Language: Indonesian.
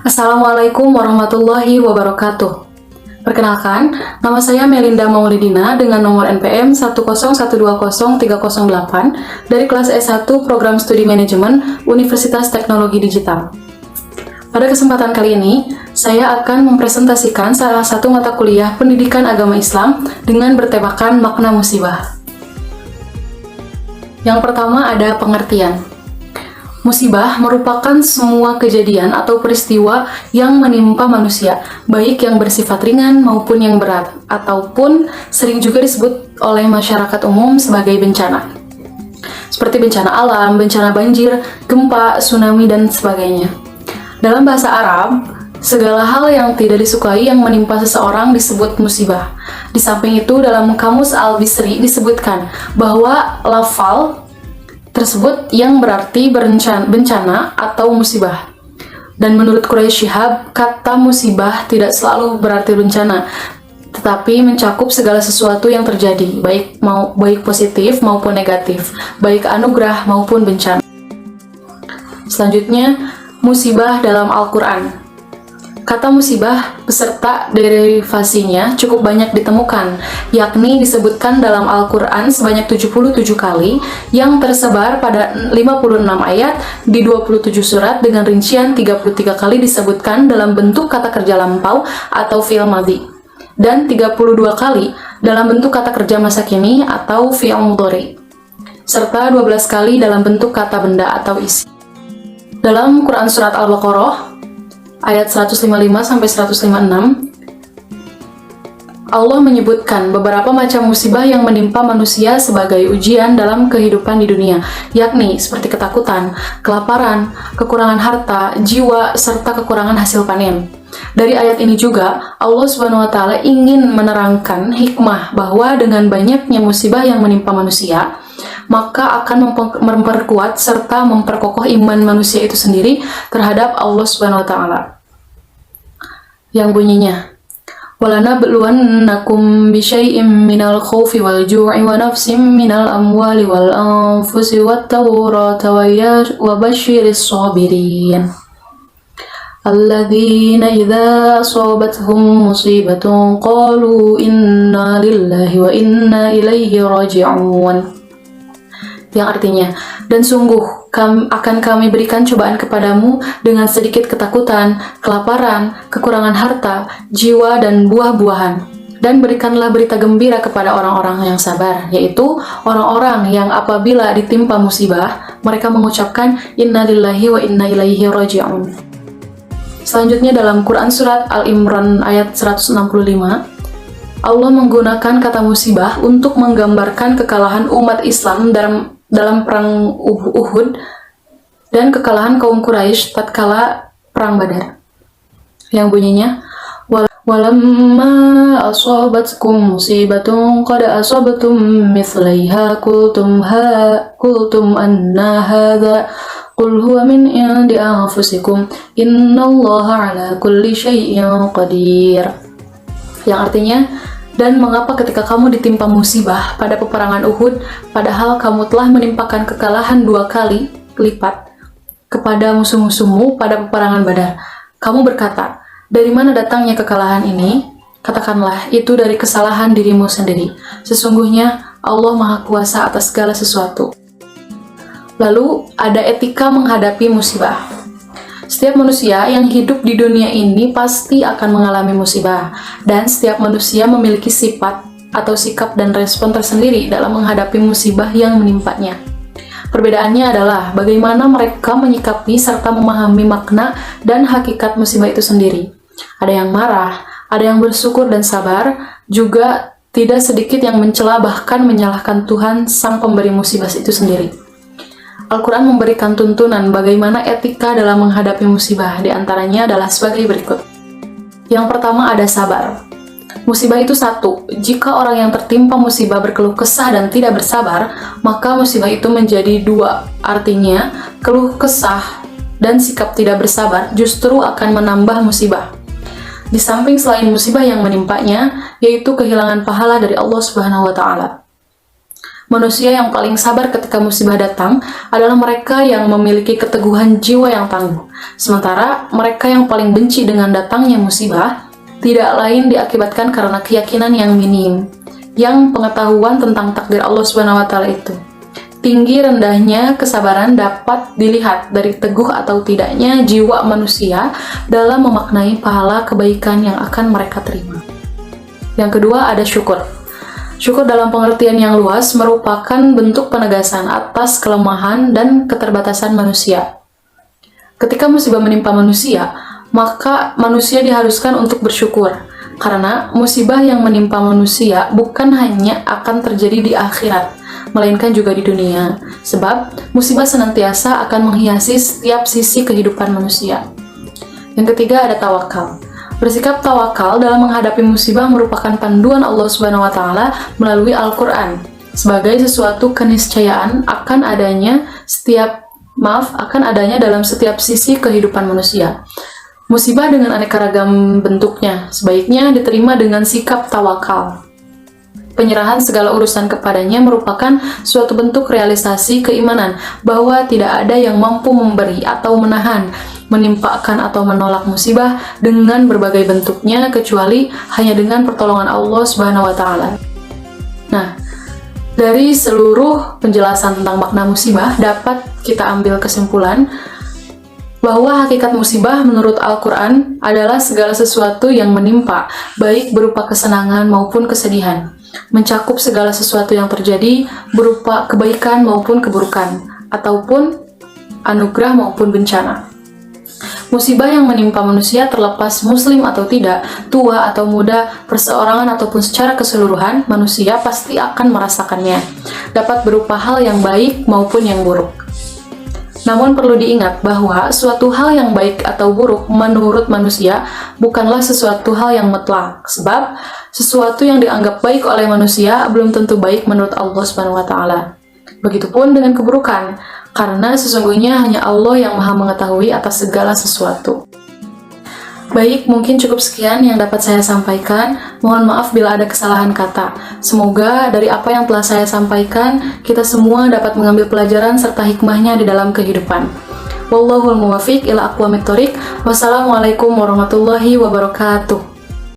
Assalamualaikum warahmatullahi wabarakatuh. Perkenalkan, nama saya Melinda Maulidina dengan nomor NPM 101203008 dari kelas S1 Program Studi Manajemen Universitas Teknologi Digital. Pada kesempatan kali ini, saya akan mempresentasikan salah satu mata kuliah Pendidikan Agama Islam dengan bertemakan makna musibah. Yang pertama ada pengertian. Musibah merupakan semua kejadian atau peristiwa yang menimpa manusia, baik yang bersifat ringan maupun yang berat, ataupun sering juga disebut oleh masyarakat umum sebagai bencana. Seperti bencana alam, bencana banjir, gempa, tsunami, dan sebagainya. Dalam bahasa Arab, segala hal yang tidak disukai yang menimpa seseorang disebut musibah. Di samping itu, dalam Kamus Al-Bisri disebutkan bahwa lafal tersebut yang berarti bencana atau musibah. Dan menurut Quraisy Shihab, kata musibah tidak selalu berarti bencana, tetapi mencakup segala sesuatu yang terjadi, baik positif maupun negatif, baik anugerah maupun bencana. Selanjutnya, musibah dalam Al-Quran. Kata musibah beserta derivasinya cukup banyak ditemukan, yakni disebutkan dalam Al-Quran sebanyak 77 kali yang tersebar pada 56 ayat di 27 surat dengan rincian 33 kali disebutkan dalam bentuk kata kerja lampau atau fi'il madhi dan 32 kali dalam bentuk kata kerja masa kini atau fi'il mudhari serta 12 kali dalam bentuk kata benda atau isi. Dalam Quran Surat Al-Baqarah ayat 155-156, Allah menyebutkan beberapa macam musibah yang menimpa manusia sebagai ujian dalam kehidupan di dunia, yakni seperti ketakutan, kelaparan, kekurangan harta, jiwa, serta kekurangan hasil panen. Dari ayat ini juga, Allah SWT ingin menerangkan hikmah bahwa dengan banyaknya musibah yang menimpa manusia, maka akan memperkuat serta memperkokoh iman manusia itu sendiri terhadap Allah SWT. Yang bunyinya, وَلَنَبْلُوَنَّكُمْ بِشَيْءٍ مِّنَ الْخَوْفِ وَالْجُوعِ وَنَقْصٍ مِّنَ الْأَمْوَالِ وَالْأَنفُسِ وَالثَّمَرَاتِ وَبَشِّرِ الصَّابِرِينَ الَّذِينَ إِذَا أَصَابَتْهُم مُّصِيبَةٌ قَالُوا إِنَّا لِلَّهِ وَإِنَّا إِلَيْهِ رَاجِعُونَ. Yang artinya, dan sungguh akan kami berikan cobaan kepadamu dengan sedikit ketakutan, kelaparan, kekurangan harta, jiwa, dan buah-buahan. Dan berikanlah berita gembira kepada orang-orang yang sabar, yaitu orang-orang yang apabila ditimpa musibah, mereka mengucapkan Inna lillahi wa inna ilaihi raji'un. Selanjutnya dalam Quran Surat Al-Imran ayat 165, Allah menggunakan kata musibah untuk menggambarkan kekalahan umat Islam dalam perang Uhud dan kekalahan kaum Quraisy tatkala perang Badar. Yang bunyinya, walamma asabatkum musibatun qad asabatum mithlaiha qultum anna hadha qul huwa min indi anfusikum innallaha ala kulli syai'in qadir. Yang artinya, dan mengapa ketika kamu ditimpa musibah pada peperangan Uhud, padahal kamu telah menimpakan kekalahan 2 kali lipat kepada musuh-musuhmu pada peperangan Badar, kamu berkata, dari mana datangnya kekalahan ini? Katakanlah, itu dari kesalahan dirimu sendiri. Sesungguhnya Allah Maha Kuasa atas segala sesuatu. Lalu ada etika menghadapi musibah. Setiap manusia yang hidup di dunia ini pasti akan mengalami musibah, dan setiap manusia memiliki sifat atau sikap dan respon tersendiri dalam menghadapi musibah yang menimpanya. Perbedaannya adalah bagaimana mereka menyikapi serta memahami makna dan hakikat musibah itu sendiri. Ada yang marah, ada yang bersyukur dan sabar, juga tidak sedikit yang mencela bahkan menyalahkan Tuhan sang pemberi musibah itu sendiri. Al-Quran memberikan tuntunan bagaimana etika dalam menghadapi musibah, diantaranya adalah sebagai berikut. Yang pertama ada sabar. Musibah itu satu, jika orang yang tertimpa musibah berkeluh kesah dan tidak bersabar, maka musibah itu menjadi 2, artinya keluh kesah dan sikap tidak bersabar justru akan menambah musibah. Di samping selain musibah yang menimpanya, yaitu kehilangan pahala dari Allah Subhanahu wa Ta'ala. Manusia yang paling sabar ketika musibah datang adalah mereka yang memiliki keteguhan jiwa yang tangguh. Sementara mereka yang paling benci dengan datangnya musibah tidak lain diakibatkan karena keyakinan yang minim, yang pengetahuan tentang takdir Allah Subhanahu wa taala itu. Tinggi rendahnya kesabaran dapat dilihat dari teguh atau tidaknya jiwa manusia dalam memaknai pahala kebaikan yang akan mereka terima. Yang kedua ada syukur. Syukur dalam pengertian yang luas merupakan bentuk penegasan atas kelemahan dan keterbatasan manusia. Ketika musibah menimpa manusia, maka manusia diharuskan untuk bersyukur, karena musibah yang menimpa manusia bukan hanya akan terjadi di akhirat, melainkan juga di dunia. Sebab musibah senantiasa akan menghiasi setiap sisi kehidupan manusia. Yang ketiga ada tawakal. Bersikap tawakal dalam menghadapi musibah merupakan panduan Allah Subhanahu wa taala melalui Al-Qur'an sebagai sesuatu keniscayaan akan adanya dalam setiap sisi kehidupan manusia. Musibah dengan aneka ragam bentuknya sebaiknya diterima dengan sikap tawakal. Penyerahan segala urusan kepadanya merupakan suatu bentuk realisasi keimanan bahwa tidak ada yang mampu memberi atau menahan, menimpakan atau menolak musibah dengan berbagai bentuknya kecuali hanya dengan pertolongan Allah Subhanahu wa taala. Nah, dari seluruh penjelasan tentang makna musibah dapat kita ambil kesimpulan bahwa hakikat musibah menurut Al-Qur'an adalah segala sesuatu yang menimpa, baik berupa kesenangan maupun kesedihan, mencakup segala sesuatu yang terjadi berupa kebaikan maupun keburukan, ataupun anugerah maupun bencana. Musibah yang menimpa manusia terlepas muslim atau tidak, tua atau muda, perseorangan ataupun secara keseluruhan, manusia pasti akan merasakannya. Dapat berupa hal yang baik maupun yang buruk. Namun perlu diingat bahwa suatu hal yang baik atau buruk menurut manusia bukanlah sesuatu hal yang mutlak, sebab sesuatu yang dianggap baik oleh manusia belum tentu baik menurut Allah Subhanahu wa taala. Begitupun dengan keburukan, karena sesungguhnya hanya Allah yang Maha mengetahui atas segala sesuatu. Baik, mungkin cukup sekian yang dapat saya sampaikan. Mohon maaf bila ada kesalahan kata. Semoga dari apa yang telah saya sampaikan, kita semua dapat mengambil pelajaran serta hikmahnya di dalam kehidupan. Wallahul muwaffiq ila aqwamit thoriq. Wassalamualaikum warahmatullahi wabarakatuh.